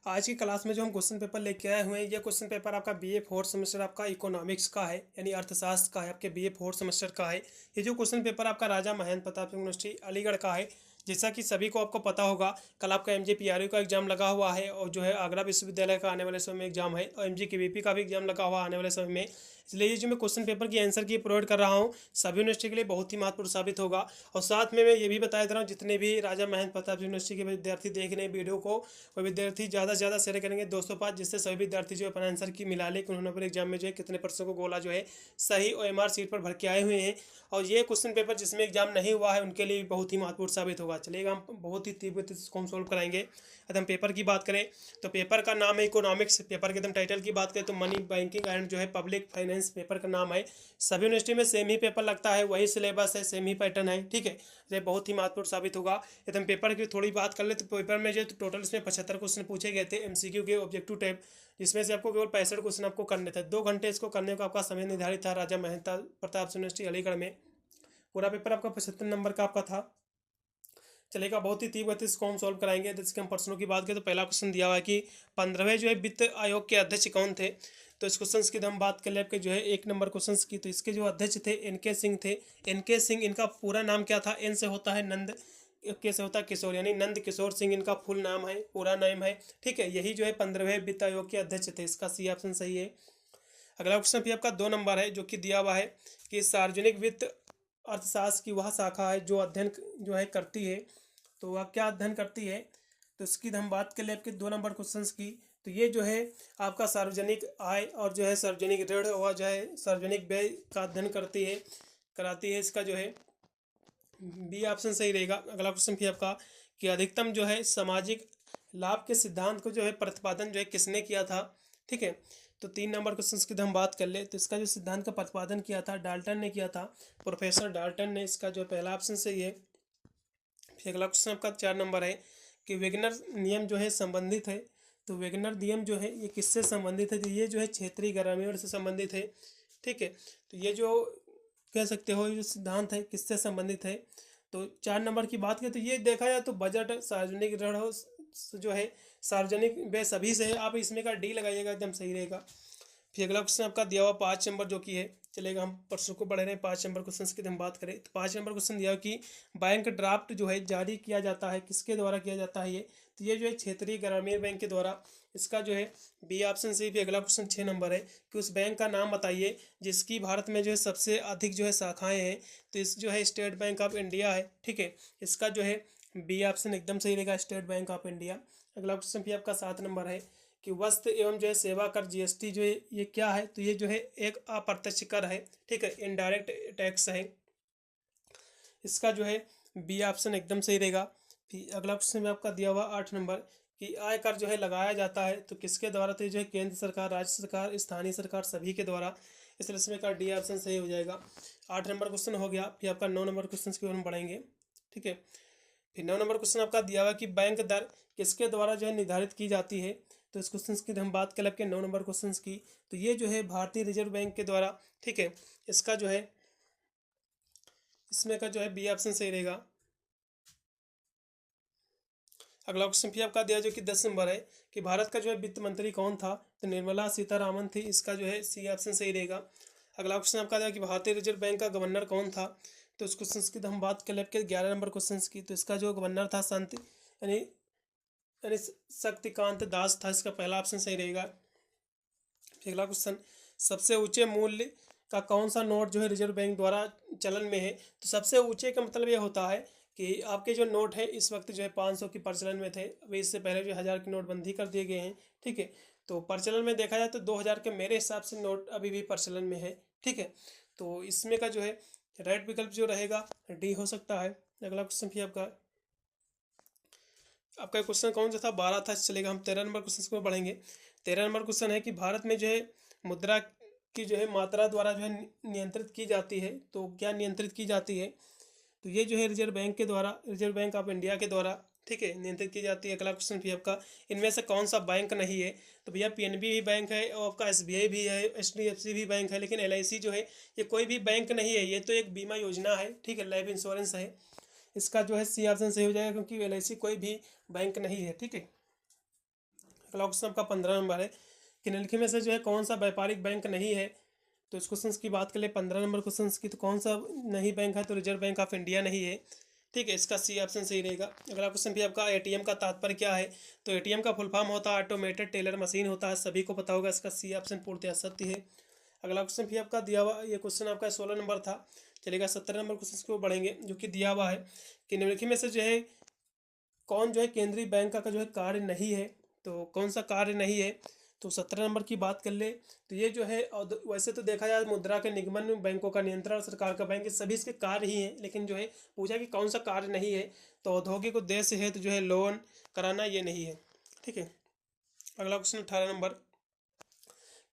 आज की क्लास में जो हम क्वेश्चन पेपर लेके आए हुए हैं, ये क्वेश्चन पेपर आपका बीए फोर्थ सेमेस्टर आपका इकोनॉमिक्स का है, यानी अर्थशास्त्र का है, आपके बीए फोर्थ सेमेस्टर का है। ये जो क्वेश्चन पेपर आपका राजा महेंद्र प्रताप सिंह यूनिवर्सिटी अलीगढ़ का है। जैसा कि सभी को आपको पता होगा, कल आपका एमजेपीआरयू का एग्जाम लगा हुआ है और जो है आगरा विश्वविद्यालय का आने वाले समय में एग्जाम है, और एमजीकेवीपी का भी एग्जाम लगा हुआ आने वाले समय में। इसलिए ये जो मैं क्वेश्चन पेपर की आंसर की प्रोवाइड कर रहा हूँ, सभी यूनिवर्सिटी के लिए बहुत ही महत्वपूर्ण साबित होगा। और साथ में मैं ये भी बताया दे रहा हूँ, जितने भी राजा महेंद्र प्रताप यूनिवर्सिटी के विद्यार्थी देख रहे हैं वीडियो को, वो विद्यार्थी ज़्यादा से ज़्यादा शेयर करेंगे 205, जिससे सभी विद्यार्थी जो है अपना आंसर की मिला ले कि उन्होंने अपने एग्जाम में जो है कितने % को गोला जो है सही OMR सीट पर भर के आए हुए हैं। और ये क्वेश्चन पेपर जिसमें एग्जाम नहीं हुआ है उनके लिए बहुत ही महत्वपूर्ण साबित होगा। चलिएगा हम बहुत ही तीव्र गति से इसको हम सोल्व कराएंगे। यदि हम पेपर की बात करें तो पेपर का नाम है इकोनॉमिक्स। पेपर के एकदम टाइटल की बात करें तो मनी, बैंकिंग एंड जो है पब्लिक फाइनेंस पेपर का नाम है। सभी यूनिवर्सिटी में सेम ही पेपर लगता है, वही सिलेबस है, सेम ही पैटर्न है, ठीक है। ये बहुत ही महत्वपूर्ण साबित होगा। यदि हम पेपर की थोड़ी बात कर ले तो पेपर में जो टोटल इसमें 75 क्वेश्चन पूछे गए थे एमसीक्यू के ऑब्जेक्टिव टाइप, जिसमें से आपको केवल 65 क्वेश्चन आपको करने थे। 2 घंटे इसको करने का आपका समय निर्धारित था राजा महेंद्र प्रताप यूनिवर्सिटी अलीगढ़ में। पूरा पेपर आपका 75 नंबर का आपका था। चलेगा, बहुत ही तीव्र गति इसको हम सॉल्व कराएंगे। जैसे हम प्रश्नों की बात करें तो पहला क्वेश्चन दिया हुआ है कि 15वें जो है वित्त आयोग के अध्यक्ष कौन थे। तो इस क्वेश्चन की हम बात कर ले आपके जो है 1 नंबर क्वेश्चन की, तो इसके जो अध्यक्ष थे NK सिंह थे। NK सिंह, इनका पूरा नाम क्या था? N से होता है नंद, के से होता है किशोर, यानी नंद किशोर सिंह इनका फुल नाम है, पूरा नाम है, ठीक है। यही जो है 15वें वित्त आयोग के अध्यक्ष थे। इसका सी ऑप्शन सही है। अगला क्वेश्चन भी आपका 2 नंबर है, जो कि दिया हुआ है कि सार्वजनिक वित्त अर्थशास्त्र की वह शाखा है जो अध्ययन जो है करती है। तो वह क्या अध्ययन करती है? तो इसकी हम बात कर ले आपके 2 नंबर क्वेश्चन की, तो ये जो है आपका सार्वजनिक आय और जो है सार्वजनिक ऋण और जो है सार्वजनिक व्यय का अध्ययन कराती है। इसका जो है बी ऑप्शन सही रहेगा। अगला क्वेश्चन भी आपका कि अधिकतम जो है सामाजिक लाभ के सिद्धांत को जो है प्रतिपादन जो है किसने किया था, ठीक है। तो 3 नंबर क्वेश्चन की हम बात कर ले तो इसका जो सिद्धांत का प्रतिपादन किया था डाल्टन ने किया था, प्रोफेसर डाल्टन ने। इसका जो पहला ऑप्शन सही है। फिर अगला क्वेश्चन आपका 4 नंबर है कि वेगनर नियम जो है संबंधित है। तो वेगनर नियम जो है ये किससे संबंधित है? तो ये जो है क्षेत्रीय ग्रामीण से संबंधित है, ठीक है। तो ये जो कह सकते हो ये जो सिद्धांत है किससे संबंधित है? तो 4 नंबर की बात करें तो ये देखा जाए तो बजट, सार्वजनिक ऋण जो है सार्वजनिक व्यय सभी से है। आप इसमें का डी लगाइएगा, एकदम सही रहेगा। फिर अगला क्वेश्चन आपका दिया हुआ 5 नंबर जो कि है, चलेगा हम प्रश्नों को बढ़ रहे हैं। 5 नंबर क्वेश्चन की हम बात करें तो 5 नंबर क्वेश्चन दिया कि बैंक ड्राफ्ट जो है जारी किया जाता है, किसके द्वारा किया जाता है ये? तो ये जो है क्षेत्रीय ग्रामीण बैंक के द्वारा। इसका जो है बी ऑप्शन सही। भी अगला क्वेश्चन 6 नंबर है कि उस बैंक का नाम बताइए जिसकी भारत में जो है सबसे अधिक जो है शाखाएं हैं। तो इस जो है स्टेट बैंक ऑफ इंडिया है, ठीक है। इसका जो है बी ऑप्शन एकदम सही रहेगा, स्टेट बैंक ऑफ इंडिया। अगला क्वेश्चन भी आपका 7 नंबर है कि वस्तु एवं जो है सेवा कर GST जो है ये क्या है? तो ये जो है एक अप्रत्यक्ष कर है, ठीक है, इनडायरेक्ट टैक्स है। इसका जो है बी ऑप्शन एकदम सही रहेगा। फिर अगला क्वेश्चन में आपका दिया हुआ 8 नंबर कि आयकर जो है लगाया जाता है तो किसके द्वारा? तो ये जो है केंद्र सरकार, राज्य सरकार, स्थानीय सरकार, सभी के द्वारा। इस तरह से का डी ऑप्शन सही हो जाएगा। 8 नंबर क्वेश्चन हो गया। फिर आपका 9 नंबर क्वेश्चन की ओर हम बढ़ेंगे, ठीक है। फिर 9 नंबर क्वेश्चन आपका दिया हुआ कि बैंक दर किसके द्वारा जो है निर्धारित की जाती है। तो इस क्वेश्चन की हम बात करें आपके 9 नंबर क्वेश्चन की, तो ये जो है भारतीय रिजर्व बैंक के द्वारा, ठीक है। इसका जो है इसमें का जो है बी ऑप्शन सही रहेगा। अगला क्वेश्चन भी आपका दिया जो कि 10 नंबर है कि भारत का जो है वित्त मंत्री कौन था? तो निर्मला सीतारामन थी। इसका जो है सी ऑप्शन सही रहेगा। अगला क्वेश्चन आपका दिया कि भारतीय रिजर्व बैंक का गवर्नर कौन था? तो इस क्वेश्चन की तो हम बात कर ले आपके 11 नंबर क्वेश्चन की, तो इसका जो गवर्नर था संत यानी शक्तिकांत दास था। इसका पहला ऑप्शन सही रहेगा। अगला क्वेश्चन, सबसे ऊंचे मूल्य का कौन सा नोट जो है रिजर्व बैंक द्वारा चलन में है? तो सबसे ऊंचे का मतलब ये होता है कि आपके जो नोट है इस वक्त जो है 500 की प्रचलन में थे, अभी इससे पहले जो 1000 की नोटबंदी कर दिए गए हैं, ठीक है। तो प्रचलन में देखा जाए तो 2000 के मेरे हिसाब से नोट अभी भी प्रचलन में है, ठीक है। तो इसमें का जो है राइट विकल्प जो रहेगा डी हो सकता है। अगला क्वेश्चन भी आपका क्वेश्चन कौन सा था? 12 था। चलेगा, हम 13 नंबर क्वेश्चन को बढ़ेंगे। 13 नंबर क्वेश्चन है कि भारत में जो है मुद्रा की जो है मात्रा द्वारा जो है नियंत्रित की जाती है। तो क्या नियंत्रित की जाती है? तो ये जो है रिजर्व बैंक के द्वारा, रिजर्व बैंक ऑफ इंडिया के द्वारा, ठीक है, नियंत्रित की जाती है। अगला क्वेश्चन भी आपका इनमें से कौन सा बैंक नहीं है? तो भैया PNB भी बैंक है और आपका SBI भी है, HDFC भी बैंक है, लेकिन LIC जो है ये कोई भी बैंक नहीं है, ये तो एक बीमा योजना है, ठीक है, लाइफ इंश्योरेंस है। इसका जो है सी ऑप्शन सही हो जाएगा क्योंकि LIC कोई भी बैंक नहीं है, ठीक है। अगला क्वेश्चन आपका 15 नंबर है कि निम्नलिखित में से जो है कौन सा व्यापारिक बैंक नहीं है। तो इस क्वेश्चन की बात करें 15 नंबर क्वेश्चन की, तो कौन सा नहीं बैंक है, तो रिजर्व बैंक ऑफ इंडिया नहीं है। ठीक है, इसका सी ऑप्शन सही रहेगा। अगला क्वेश्चन भी आपका एटीएम का तात्पर्य क्या है। तो एटीएम का फुल फॉर्म होता है ऑटोमेटेड टेलर मशीन होता है, सभी को पता होगा, इसका सी ऑप्शन पूर्णतः सत्य है। अगला क्वेश्चन भी आपका दिया हुआ, ये क्वेश्चन आपका 16 नंबर था। चलेगा 17 नंबर क्वेश्चन को बढ़ेंगे, जो कि दिया हुआ है कि निम्नलिखित में से जो है कौन जो है केंद्रीय बैंक का जो है कार्य नहीं है। तो कौन सा कार्य नहीं है, तो 17 नंबर की बात कर ले तो ये जो है, और वैसे तो देखा जाए मुद्रा के निगमन, बैंकों का नियंत्रण, सरकार का बैंक, सभी इसके कार्य ही हैं, लेकिन जो है पूछा कि कौन सा कार्य नहीं है, तो औद्योगिक उद्देश्य है, तो जो है लोन कराना ये नहीं है। ठीक है, अगला क्वेश्चन 18 नंबर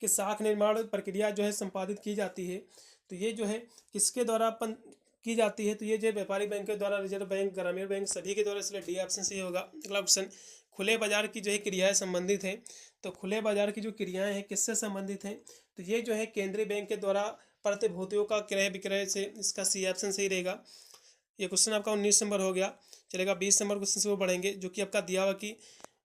कि शाख निर्माण प्रक्रिया जो है संपादित की जाती है। तो ये जो है किसके द्वारा की जाती है, तो ये जो व्यापारिक बैंक के द्वारा, रिजर्व बैंक, ग्रामीण बैंक, सभी के द्वारा, इसलिए डी ऑप्शन सही होगा। अगला क्वेश्चन खुले बाजार की जो है क्रियाएं संबंधित हैं। तो खुले बाजार की जो क्रियाएं हैं किससे संबंधित हैं, तो ये जो है केंद्रीय बैंक के द्वारा प्रतिभूतियों का क्रय विक्रय से, इसका सी ऑप्शन सही रहेगा। ये क्वेश्चन आपका 19 नंबर हो गया। चलेगा 20 नंबर क्वेश्चन से वो बढ़ेंगे, जो कि आपका दिया हुआ कि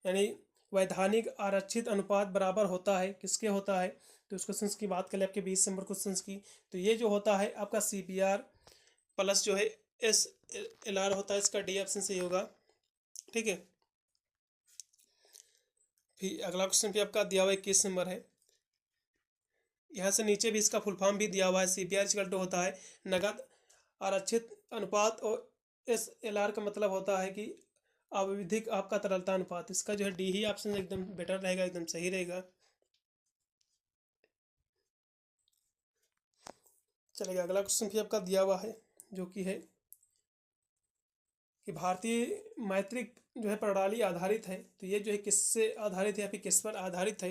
यानी वैधानिक आरक्षित अनुपात बराबर होता है, किसके होता है। तो इस क्वेश्चन की बात करें आपके 20 नंबर क्वेश्चन की, तो ये जो होता है आपका CPR प्लस जो है SLR होता है, इसका डी ऑप्शन सही होगा। ठीक है, फिर अगला क्वेश्चन भी आपका दिया हुआ 21 नंबर है। यहाँ से नीचे भी इसका फुल फॉर्म भी दिया हुआ है। CPR इक्वल टू होता है नगद आरक्षित अनुपात, और SLR का मतलब होता है कि आवधिक आपका तरलता अनुपात। इसका जो है डी ही ऑप्शन एकदम बेटर रहेगा, एकदम सही रहेगा। चलेगा, अगला क्वेश्चन भी आपका दिया हुआ है, जो कि है कि भारतीय मैत्रिक जो है प्रणाली आधारित है। तो ये जो है किससे आधारित है या फिर किस पर आधारित है,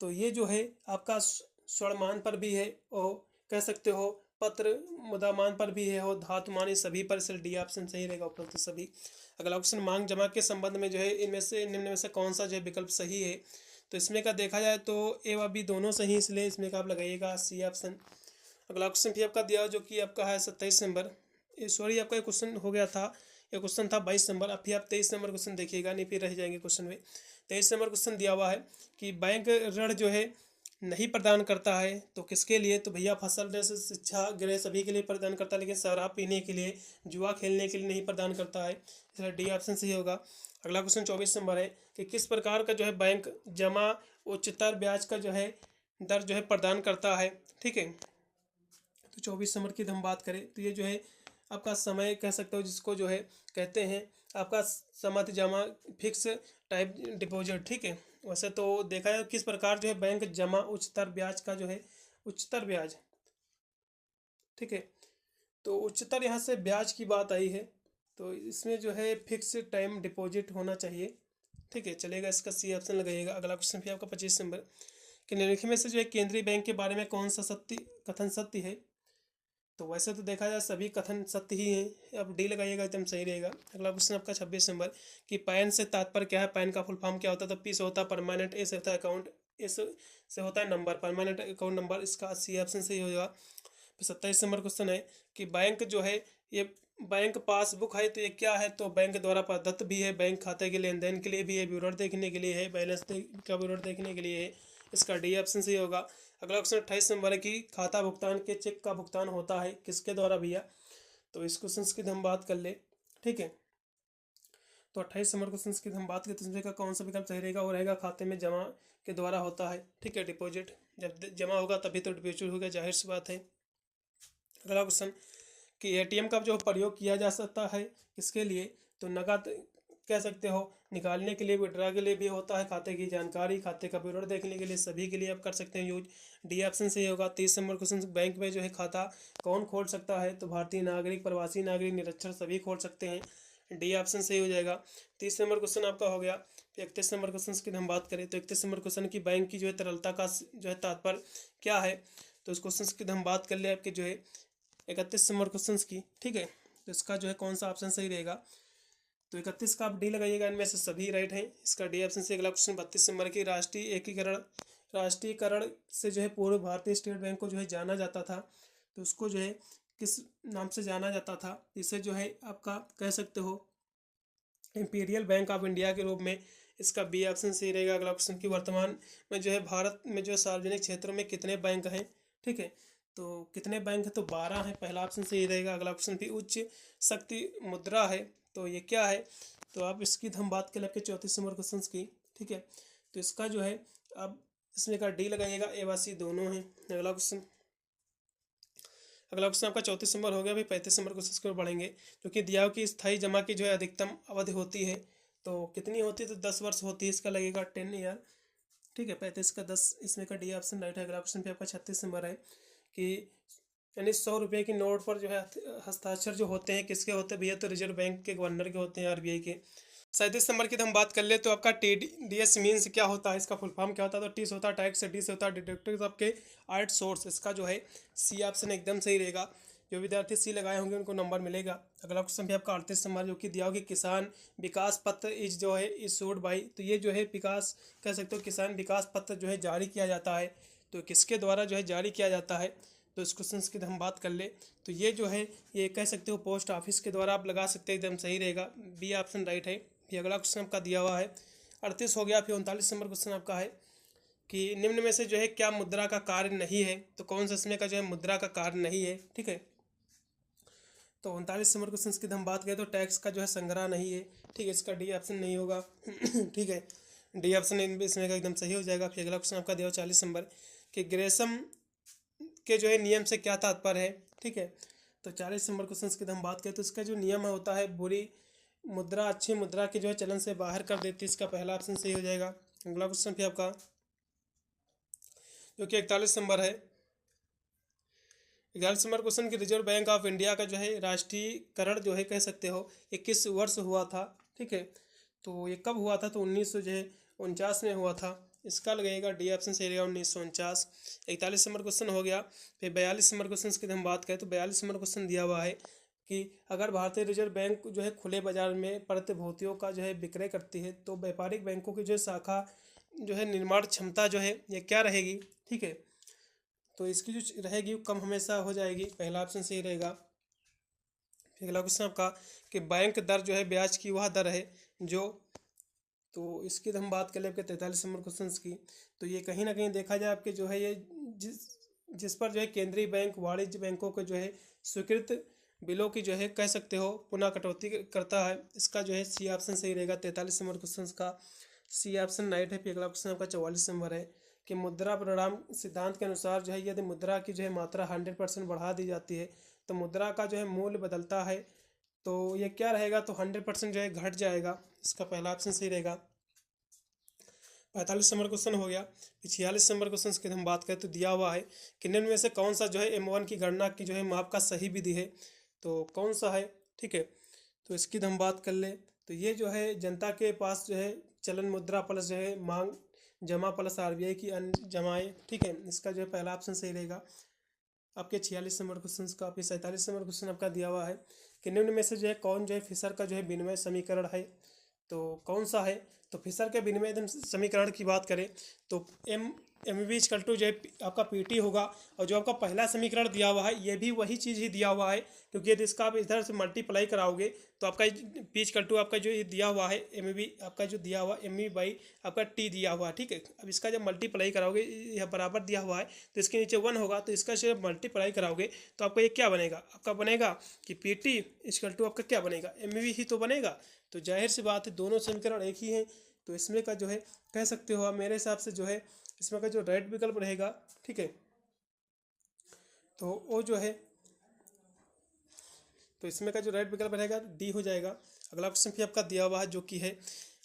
तो ये जो है आपका स्वर्णमान पर भी है, और कह सकते हो पत्र मुद्रामान पर भी है, और धातुमान, ये सभी पर, इसलिए डी ऑप्शन सही रहेगा, उपरोक्त सभी। अगला क्वेश्चन मांग जमा के संबंध में जो है इनमें से निम्न में से कौन सा जो है विकल्प सही है। तो इसमें का देखा जाए तो ए व बी दोनों सही, इसलिए इसमें का आप लगाइएगा सी ऑप्शन। अगला क्वेश्चन भी आपका दिया, जो कि आपका है 27 नंबर, सॉरी आपका एक क्वेश्चन हो गया था, ये क्वेश्चन था 22 नंबर। अब फिर आप 23 नंबर क्वेश्चन देखिएगा, नहीं फिर रह जाएंगे क्वेश्चन में। 23 नंबर क्वेश्चन दिया हुआ है कि बैंक ऋण जो है नहीं प्रदान करता है, तो किसके लिए, तो भैया फसल जैसे शिक्षा गृह सभी के लिए प्रदान करता है, लेकिन शराब पीने के लिए, जुआ खेलने के लिए नहीं प्रदान करता है, इसलिए डी ऑप्शन सही होगा। अगला क्वेश्चन 24 नंबर है कि किस प्रकार का जो है बैंक जमा उच्चतर ब्याज का जो है दर जो है प्रदान करता है। ठीक है, तो 24 नंबर की हम बात करें तो ये जो है आपका समय कह सकते हो, जिसको जो है कहते हैं आपका समत जमा फिक्स टाइप डिपॉजिट। ठीक है, वैसे तो देखा जाए किस प्रकार जो है बैंक जमा उच्चतर ब्याज का जो है उच्चतर ब्याज। ठीक है, तो उच्चतर यहाँ से ब्याज की बात आई है, तो इसमें जो है फिक्स टाइम डिपॉजिट होना चाहिए। ठीक है, चलेगा, इसका सी ऑप्शन लगाइएगा। अगला क्वेश्चन भी आपका 25 नंबर कि निम्नलिखित में से जो है केंद्रीय बैंक के बारे में कौन सा सत्य कथन सत्य है। तो वैसे तो देखा जाए सभी कथन सत्य ही हैं, अब डी लगाइएगा, एकदम सही रहेगा। अगला क्वेश्चन आपका 26 नंबर कि पैन से तात्पर्य क्या है, पैन का फुल फॉर्म क्या होता है। तो पी से होता है परमानेंट, ए से होता है अकाउंट, एस से होता है नंबर, परमानेंट अकाउंट नंबर, इसका सी ऑप्शन सही होगा। फिर 27 नंबर क्वेश्चन है कि बैंक जो है ये बैंक पासबुक है, तो ये क्या है, तो बैंक द्वारा प्रदत्त भी है, बैंक खाते के लेन देन के लिए भी है, विवरण देखने के लिए है, बैलेंस का विवरण देखने के लिए है, इसका डी ऑप्शन सही होगा। अगला क्वेश्चन 28 नंबर है कि खाता भुगतान के चेक का भुगतान होता है किसके द्वारा भैया। तो इस क्वेश्चन की हम बात कर ले। ठीक है, तो 28 नंबर क्वेश्चन की हम बात करते हैं, इसमें का कौन सा विकल्प सही रहेगा, वो रहेगा खाते में जमा के द्वारा होता है। ठीक है, डिपॉजिट जब जमा होगा तभी तो डिपॉजिट होगा, जाहिर सी बात है। अगला क्वेश्चन कि एटीएम का जो प्रयोग किया जा सकता है किसके लिए, तो नकद कह सकते हो निकालने के लिए, विड्रा के लिए भी होता है, खाते की जानकारी, खाते का विवरण देखने के लिए, सभी के लिए आप कर सकते हैं यूज। डी ऑप्शन सही होगा। 30 नंबर क्वेश्चन बैंक में जो है खाता कौन खोल सकता है, तो भारतीय नागरिक, प्रवासी नागरिक, निरक्षर सभी खोल सकते हैं, डी ऑप्शन सही हो जाएगा। 30 नंबर क्वेश्चन आपका हो गया। 31 नंबर क्वेश्चन की हम बात करें तो 31 नंबर क्वेश्चन की बैंक की जो है तरलता का जो है तात्पर्य क्या है, तो इस क्वेश्चन की हम बात कर ले आपके जो है 31 नंबर क्वेश्चन की। ठीक है, तो इसका जो है कौन सा ऑप्शन सही रहेगा, तो 31 का आप डी लगाइएगा, इनमें से सभी राइट हैं, इसका डी ऑप्शन से। अगला क्वेश्चन 32 नंबर की राष्ट्रीयकरण से जो है पूर्व भारतीय स्टेट बैंक को जो है जाना जाता था, तो उसको जो है किस नाम से जाना जाता था, इसे जो है आपका कह सकते हो इंपीरियल बैंक ऑफ इंडिया के रूप में इसका बी ऑप्शन सही रहेगा। अगला क्वेश्चन की वर्तमान में जो है भारत में जो सार्वजनिक क्षेत्रों में कितने बैंक हैं, ठीक है, तो कितने बैंक हैं, तो 12 हैं, पहला ऑप्शन सही रहेगा। अगला क्वेश्चन भी उच्च शक्ति मुद्रा है, तो ये क्या है, तो आप इसकी हम बात करें आपके 34 नंबर क्वेश्चन की, ठीक है, तो इसका जो है आप इसमें का डी लगाइएगा, ए व सी दोनों हैं। अगला क्वेश्चन आपका 34 नंबर हो गया। अभी 35 नंबर क्वेश्चन की ओर बढ़ेंगे। क्योंकि दिया हो कि स्थायी जमा की जो है अधिकतम अवधि होती है, तो कितनी होती है, तो 10 वर्ष होती है, इसका लगेगा 10 ईयर, ठीक है, 35 का 10, इसमें का डी ऑप्शन राइट है। अगला क्वेश्चन पे आपका 36 नंबर है कि यानी 100 रुपये की नोट पर जो है हस्ताक्षर जो होते हैं किसके होते हैं भैया, तो रिजर्व बैंक के गवर्नर के होते हैं, आरबीआई के। 37 नंबर की तो हम बात कर ले, तो आपका TDS मीन्स क्या होता है, इसका फुल फॉर्म क्या होता है, तो टी से होता है टैक्स, डी से होता है डिडक्टिव आपके आर्ट सोर्स, इसका जो है सी ऑप्शन एकदम सही रहेगा। जो विद्यार्थी सी लगाए होंगे उनको नंबर मिलेगा। अगला क्वेश्चन भी आपका 38 नंबर जो कि दिया होगा, किसान विकास पत्र इज जो है इशूड बाई, तो ये जो है विकास कह सकते हो, किसान विकास पत्र जो है जारी किया जाता है, तो किसके द्वारा जो है जारी किया जाता है, तो इस क्वेश्चन की हम बात कर ले, तो ये जो है ये कह सकते हो पोस्ट ऑफिस के द्वारा आप लगा सकते हैं, एकदम सही रहेगा, बी ऑप्शन राइट है। फिर अगला क्वेश्चन आपका दिया हुआ है 38 हो गया। फिर 39 नंबर क्वेश्चन आपका है कि निम्न में से जो है क्या मुद्रा का कार्य नहीं है, तो कौन सा इसमें का जो है मुद्रा का कार्य नहीं है, ठीक है, तो 39 नंबर क्वेश्चन की हम बात करें तो टैक्स का जो है संग्रह नहीं है, ठीक है, इसका डी ऑप्शन नहीं होगा ठीक है, डी ऑप्शन इसमें का एकदम सही हो जाएगा। फिर अगला क्वेश्चन आपका दिया 40 नंबर कि ग्रेसम के जो है नियम से क्या तात्पर्य है, ठीक है, तो 40 नंबर क्वेश्चन की हम बात करें तो इसका जो नियम होता है बुरी मुद्रा अच्छी मुद्रा के जो है चलन से बाहर कर देती है, इसका पहला ऑप्शन सही हो जाएगा। अगला क्वेश्चन भी आपका जो कि 41 नंबर है, 41 नंबर क्वेश्चन की रिजर्व बैंक ऑफ इंडिया का जो है राष्ट्रीयकरण जो है कह सकते हो ये किस वर्ष हुआ था, ठीक है, तो ये कब हुआ था, तो 1949 में हुआ था, इसका लगेगा डी ऑप्शन सही रहेगा 1949। 41 नंबर क्वेश्चन हो गया। फिर 42 नंबर क्वेश्चन की हम बात करें तो 42 नंबर क्वेश्चन दिया हुआ है कि अगर भारतीय रिजर्व बैंक जो है खुले बाजार में प्रतिभूतियों का जो है विक्रय करती है तो व्यापारिक बैंकों की जो शाखा जो है निर्माण क्षमता जो है ये क्या रहेगी, ठीक है, तो इसकी जो रहेगी वो कम हमेशा हो जाएगी, पहला ऑप्शन सही रहेगा। फिर अगला क्वेश्चन आपका कि बैंक दर जो है ब्याज की वह दर है जो, तो इसकी हम बात करें आपके 43 नंबर क्वेश्चन की, तो ये कहीं ना कहीं देखा जाए आपके जो है ये जिस जिस पर जो है केंद्रीय बैंक वाणिज्य बैंकों को जो है स्वीकृत बिलों की जो है कह सकते हो पुनः कटौती करता है, इसका जो है सी ऑप्शन सही रहेगा। 43 नंबर क्वेश्चन का सी ऑप्शन राइट है। फिर अगला क्वेश्चन आपका 44 नंबर है कि मुद्रा परिणाम सिद्धांत के अनुसार जो है यदि मुद्रा की जो है मात्रा 100% बढ़ा दी जाती है तो मुद्रा का जो है मूल्य बदलता है, तो ये क्या रहेगा, तो 100% जो है घट जाएगा, इसका पहला ऑप्शन सही रहेगा। 45 नंबर क्वेश्चन हो गया। 46 नंबर क्वेश्चन की हम बात करें तो दिया हुआ है कि निम्न में से कौन सा जो है M1 की गणना की जो है माप का सही विधि है, तो कौन सा है, ठीक है, तो इसकी हम बात कर ले, तो ये जो है जनता के पास जो है चलन मुद्रा प्लस जो है मांग जमा प्लस आरबीआई की अन्य जमाएँ, ठीक है, इसका जो है पहला ऑप्शन सही रहेगा आपके 46 नंबर क्वेश्चन का। फिर 47 नंबर क्वेश्चन आपका दिया हुआ है कि निम्न में से जो है कौन जो है फिशर का जो है विनिमय समीकरण है, तो कौन सा है, तो फिशर के विनिमय समीकरण की बात करें तो एम वी इक्वल टू जो है आपका पीटी होगा, और जो आपका पहला समीकरण दिया हुआ है ये भी वही चीज़ ही दिया हुआ है, क्योंकि यदि इसका आप इधर से मल्टीप्लाई कराओगे तो आपका पी इक्वल टू आपका जो ये दिया हुआ है एम आपका जो दिया हुआ एम बाई आपका टी दिया हुआ है, ठीक है, अब इसका जब मल्टीप्लाई कराओगे यह बराबर दिया हुआ है तो इसके नीचे 1 होगा, तो इसका जब मल्टीप्लाई कराओगे तो आपका ये क्या बनेगा, आपका बनेगा कि पी टी इक्वल टू आपका क्या बनेगा एम ही तो बनेगा, तो जाहिर सी बात है दोनों समीकरण एक ही हैं, तो इसमें का जो है कह सकते हो आप मेरे हिसाब से जो है इसमें का जो राइट विकल्प रहेगा, ठीक है, तो वो जो है तो इसमें का जो राइट विकल्प रहेगा डी हो जाएगा। अगला क्वेश्चन भी आपका दिया हुआ है जो कि है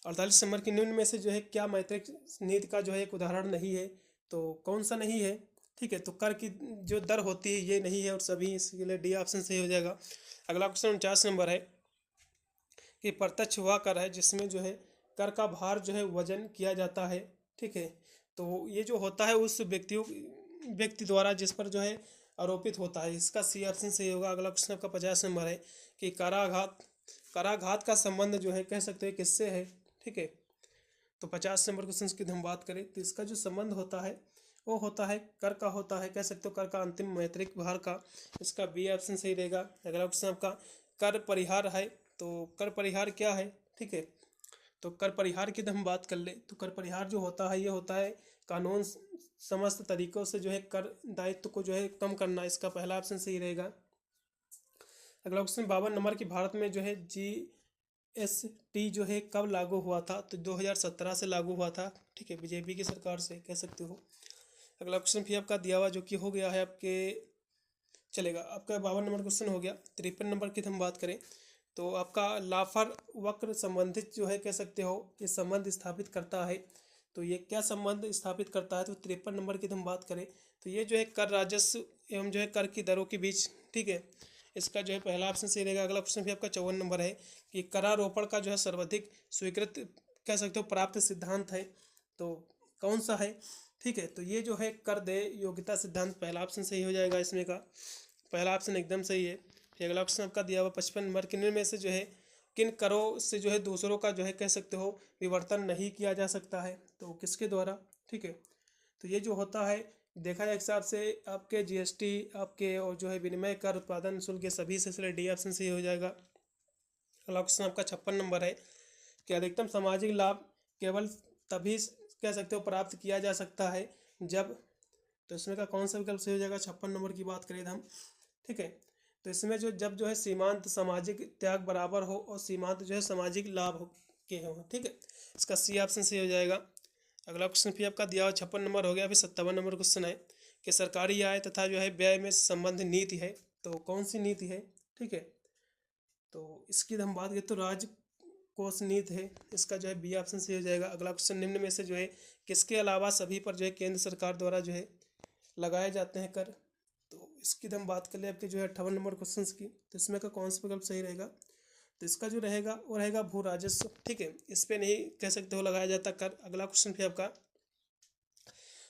48 नंबर की निम्न में से जो है क्या मैत्रिक नीति का जो है एक उदाहरण नहीं है, तो कौन सा नहीं है, ठीक है, तो कर की जो दर होती है ये नहीं है और सभी, इसके लिए डी ऑप्शन सही हो जाएगा। अगला क्वेश्चन 49 नंबर है कि प्रत्यक्ष वह कर है जिसमें जो है कर का भार जो है वजन किया जाता है, ठीक है, तो ये जो होता है उस व्यक्ति द्वारा जिस पर जो है आरोपित होता है, इसका सी ऑप्शन सही होगा। अगला क्वेश्चन आपका 50 नंबर है कि कराघात का संबंध जो है कह सकते हैं किससे है, ठीक है, तो 50 नंबर क्वेश्चन की हम बात करें तो इसका जो संबंध होता है वो होता है कर का होता है, कह सकते हो कर का अंतिम मैत्रिक भार का, इसका बी ऑप्शन सही रहेगा। अगला क्वेश्चन आपका कर परिहार है, तो कर परिहार क्या है, ठीक है, तो कर परिहार की हम बात कर ले तो कर परिहार जो होता है ये होता है कानून समस्त तरीकों से जो है कर दायित्व को जो है कम करना, इसका पहला ऑप्शन सही रहेगा। अगला क्वेश्चन 52 नंबर की भारत में जो है GST जो है कब लागू हुआ था? तो 2017 से लागू हुआ था, ठीक है, बीजेपी की सरकार से कह सकते हो। अगला क्वेश्चन भी आपका दिया हुआ जो कि हो गया है आपके, चलेगा आपका 52 नंबर क्वेश्चन हो गया। 53 नंबर की हम बात करें तो आपका लाफर वक्र संबंधित जो है कह सकते हो ये संबंध स्थापित करता है। तो ये क्या संबंध स्थापित करता है? तो 53 नंबर की हम बात करें तो ये जो है कर राजस्व एवं जो है कर की दरों के बीच, ठीक है, इसका जो है पहला ऑप्शन सही रहेगा। अगला क्वेश्चन भी आपका 54 नंबर है कि करारोपण का जो है सर्वाधिक स्वीकृत कह सकते हो प्राप्त सिद्धांत है, तो कौन सा है? ठीक है, तो ये जो है कर दे योग्यता सिद्धांत, पहला ऑप्शन सही हो जाएगा इसमें का, पहला ऑप्शन एकदम सही है। फिर अगला ऑप्शन आपका दिया हुआ 55 नंबर, किन में से जो है किन करों से जो है दूसरों का जो है कह सकते हो विवर्तन नहीं किया जा सकता है? तो किसके द्वारा? ठीक है, तो ये जो होता है देखा जाए एक हिसाब से आपके GST आपके और जो है विनिमय कर उत्पादन शुल्क के सभी से इसलिए डी ऑप्शन सही हो जाएगा। अगला क्वेश्चन आपका 56 नंबर है कि अधिकतम सामाजिक लाभ केवल तभी कह सकते हो प्राप्त किया जा सकता है जब, तो इसमें का कौन सा विकल्प सही हो जाएगा? 56 नंबर की बात करें हम, ठीक है, तो इसमें जो जब जो है सीमांत सामाजिक त्याग बराबर हो और सीमांत जो है सामाजिक लाभ हो के हो, ठीक है, इसका सी ऑप्शन सही हो जाएगा। अगला क्वेश्चन फिर आपका दिया हुआ 56 नंबर हो गया। फिर 57 नंबर क्वेश्चन है कि सरकारी आय तथा जो है व्यय में संबंध नीति है, तो कौन सी नीति है? ठीक है, तो इसकी हम बात करें तो राज्य कोष नीति है, इसका जो है बी ऑप्शन सही हो जाएगा। अगला क्वेश्चन निम्न में से जो है किसके अलावा सभी पर जो है केंद्र सरकार द्वारा जो है लगाए जाते हैं कर? तो इसकी हम बात कर ले आपके जो है 58 नंबर क्वेश्चन की, तो इसमें का कौन सा विकल्प सही रहेगा? तो इसका जो रहेगा वो रहेगा भू राजस्व, ठीक है, इस पे नहीं कह सकते हो लगाया जाता कर। अगला क्वेश्चन फिर आपका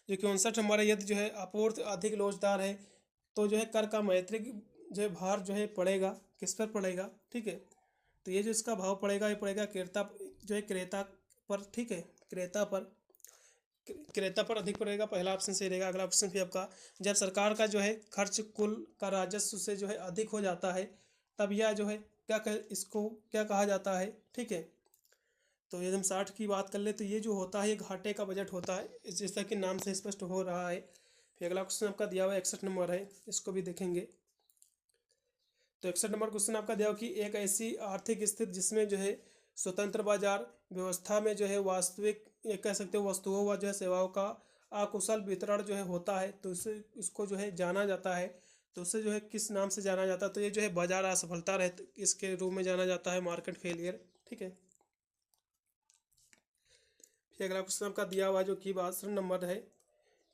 जो कि 59 नंबर है, यदि जो है आपूर्ति अधिक लोचदार है तो जो है कर का मैत्रिक जो है भार जो है पड़ेगा किस पर पड़ेगा? ठीक है, तो ये जो इसका भाव पड़ेगा ये पड़ेगा क्रेता जो है क्रेता पर, ठीक है, क्रेता पर अधिक पड़ेगा, पहला ऑप्शन सही रहेगा। अगला ऑप्शन भी आपका जब सरकार का जो है खर्च कुल का राजस्व से जो है अधिक हो जाता है तब यह जो है इसको क्या कहा जाता है? ठीक है, तो यदि हम 60 की बात कर ले तो ये जो होता है ये घाटे का बजट होता है, जैसा कि नाम से स्पष्ट हो रहा है। फिर अगला क्वेश्चन आपका दिया हुआ 61 नंबर है, इसको भी देखेंगे। तो 61 नंबर क्वेश्चन आपका दिया हुआ कि एक ऐसी आर्थिक स्थिति जिसमें जो है स्वतंत्र बाजार व्यवस्था में जो है वास्तविक ये कह सकते हो वस्तुओं व जो है सेवाओं का अकुशल वितरण जो है होता है, तो इसे इसको जो है जाना जाता है, तो उसे जो है किस नाम से जाना जाता है? तो ये जो है बाजार असफलता रहती इसके रूप में जाना जाता है, मार्केट फेलियर, ठीक है। फिर अगला क्वेश्चन आपका दिया हुआ जो कि 62 नंबर है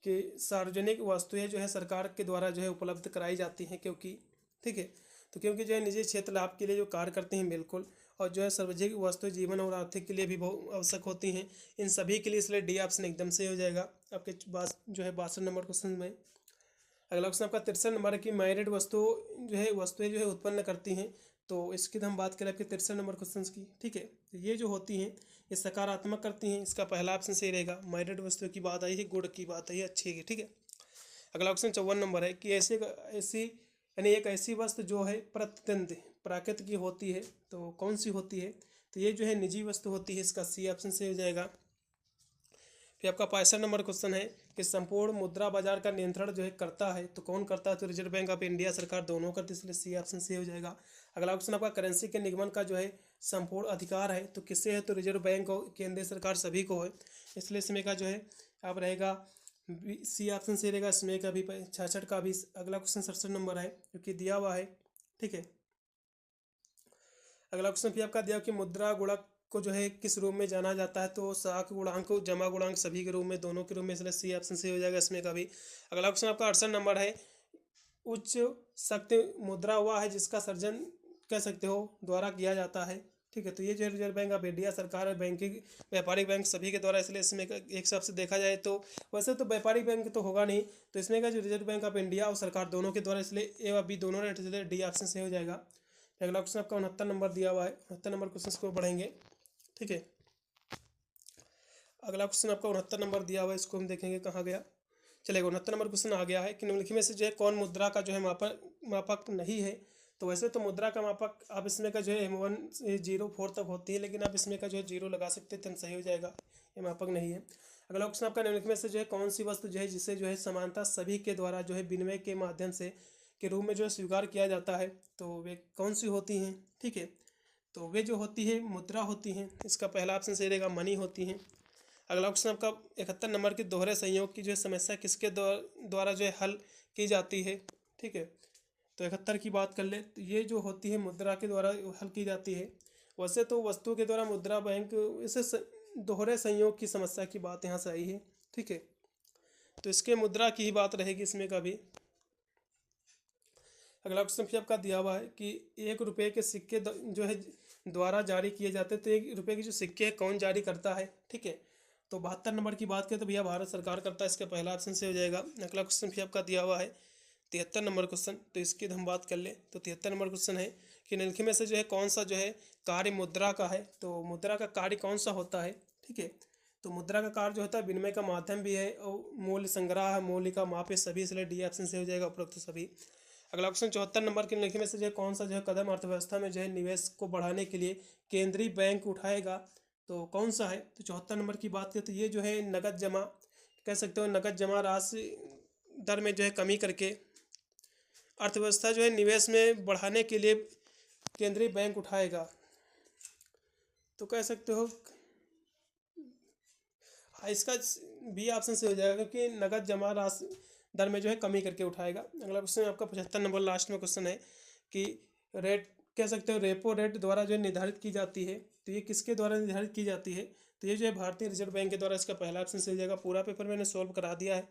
कि सार्वजनिक वस्तुएं जो है सरकार के द्वारा जो है उपलब्ध कराई जाती हैं क्योंकि, ठीक है, तो क्योंकि जो है निजी क्षेत्र लाभ के लिए जो कार्य करते हैं बिल्कुल, और जो है सार्वजनिक वस्तुएं जीवन और आर्थिक के लिए भी बहुत आवश्यक होती हैं, इन सभी के लिए इसलिए डी ऑप्शन एकदम से हो जाएगा आपके पास जो है 62 नंबर क्वेश्चन में। अगला क्वेश्चन आपका 63 नंबर है कि मैरिड वस्तुएं जो है उत्पन्न करती हैं, तो इसकी हम बात करें आपके 63 नंबर क्वेश्चन की, ठीक है, तो ये जो होती हैं ये सकारात्मक करती हैं, इसका पहला ऑप्शन सही रहेगा। मैरिड वस्तुओं की बात आई है, गुड की बात आई है, अच्छी की, ठीक है। अगला क्वेश्चन 54 नंबर है कि ऐसी यानी एक ऐसी वस्तु जो है प्रत्यंत प्राकृतिक की होती है, तो कौन सी होती है? तो ये जो है निजी वस्तु होती है, इसका सी ऑप्शन से हो जाएगा। फिर आपका 65 नंबर क्वेश्चन है कि संपूर्ण मुद्रा बाजार का नियंत्रण जो है करता है, तो कौन करता है? तो रिजर्व बैंक ऑफ इंडिया सरकार दोनों करती है, इसलिए सी ऑप्शन से हो जाएगा। अगला क्वेश्चन आपका करेंसी के निगमन का जो है संपूर्ण अधिकार है, तो किससे है? तो रिजर्व बैंक और केंद्रीय सरकार सभी को है, इसलिए इसमें का जो है अब रहेगा सी ऑप्शन से रहेगा इसमें का भी 66 का भी। अगला क्वेश्चन 67 नंबर है जो कि दिया हुआ है, ठीक है। अगला क्वेश्चन भी आपका दिया कि मुद्रा गुणक को जो है किस रूप में जाना जाता है? तो साख गुणांक जमा गुणांक सभी के रूप में, दोनों के रूप में, इसलिए सी ऑप्शन से हो जाएगा इसमें का भी। अगला क्वेश्चन आपका 68 नंबर है उच्च शक्ति मुद्रा हुआ है जिसका सर्जन कह सकते हो द्वारा किया जाता है, ठीक है, तो ये जो रिजर्व बैंक ऑफ इंडिया सरकार है बैंकिंग व्यापारिक बैंक सभी के द्वारा, इसलिए इसमें एक हिसाब से देखा जाए तो वैसे तो व्यापारिक बैंक तो होगा नहीं, तो इसमें का जो रिजर्व बैंक ऑफ इंडिया और सरकार दोनों के द्वारा, इसलिए ए और बी दोनों इसलिए डी ऑप्शन से हो जाएगा। अगला क्वेश्चन आपका 69 नंबर दिया हुआ है, 69 नंबर क्वेश्चन को पढ़ेंगे, ठीक है। अगला क्वेश्चन आपका 69 नंबर दिया हुआ है, इसको हम देखेंगे कहाँ गया, चलेगा। 69 नंबर क्वेश्चन आ गया है कि निम्नलिखित में से जो है कौन मुद्रा का जो है मापक नहीं है? तो वैसे तो मुद्रा का मापक आप इसमें का जो है M1 से 0.4 तक होती है, लेकिन आप इसमें का जो है 0 लगा सकते हैं तो सही हो जाएगा, ये मापक नहीं है। अगला क्वेश्चन आपका निम्नलिखित में से जो है कौन सी वस्तु जो है जिसे जो है समानता सभी के द्वारा जो है विनिमय के माध्यम से के रूप में जो है स्वीकार किया जाता है, तो वे कौन सी होती हैं? ठीक है, तो वे जो होती है मुद्रा होती हैं। इसका पहला ऑप्शन सही रहेगा, मनी होती हैं। अगला क्वेश्चन आपका 71 नंबर की दोहरे संयोग की जो है समस्या किसके द्वारा जो है हल की जाती है? ठीक है, तो 71 की बात कर ले तो ये जो होती है मुद्रा के द्वारा हल की जाती है। वैसे तो वस्तु के द्वारा मुद्रा बैंक, इसे दोहरे संयोग की समस्या की बात यहाँ से आई है। ठीक है, तो इसके मुद्रा की ही बात रहेगी इसमें का भी। अगला क्वेश्चन फिर आपका दिया हुआ है कि 1 रुपये के सिक्के जो है द्वारा जारी किए जाते हैं, तो 1 रुपये के जो सिक्के हैं कौन जारी करता है? ठीक है, तो 72 नंबर की बात करें तो भैया भारत सरकार करता है, इसका पहला ऑप्शन से हो जाएगा। अगला क्वेश्चन फिर आपका दिया हुआ है 73 नंबर क्वेश्चन, तो इसकी हम बात कर ले तो 73 नंबर क्वेश्चन है कि निम्नलिखित में से जो है कौन सा जो है कार्य मुद्रा का है? तो मुद्रा का कार्य कौन सा होता है? ठीक है, तो मुद्रा का कार्य जो होता है विनिमय का माध्यम भी है और मूल्य संग्रह, मूल्य का माप है सभी, इसलिए डी ऑप्शन से हो जाएगा उपरोक्त सभी। अगला क्वेश्चन 74 नंबर के निम्नलिखित में से जो है कौन सा जो है कदम अर्थव्यवस्था में जो है निवेश को बढ़ाने के लिए केंद्रीय बैंक उठाएगा, तो कौन सा है? तो 74 नंबर की बात करें तो ये जो है नगद जमा, कह सकते हो नगद जमा राशि दर में जो है कमी करके अर्थव्यवस्था जो है निवेश में बढ़ाने के लिए केंद्रीय बैंक उठाएगा, तो कह सकते हो इसका बी ऑप्शन से हो जाएगा क्योंकि नगद जमा राशि दर में जो है कमी करके उठाएगा। अगला क्वेश्चन आपका 75 नंबर लास्ट में क्वेश्चन है कि रेट, कह सकते हो रेपो रेट द्वारा जो है निर्धारित की जाती है, तो ये किसके द्वारा निर्धारित की जाती है? तो ये जो है भारतीय रिजर्व बैंक के द्वारा, इसका पहला ऑप्शन से हो जाएगा। पूरा पेपर मैंने सॉल्व करा दिया है।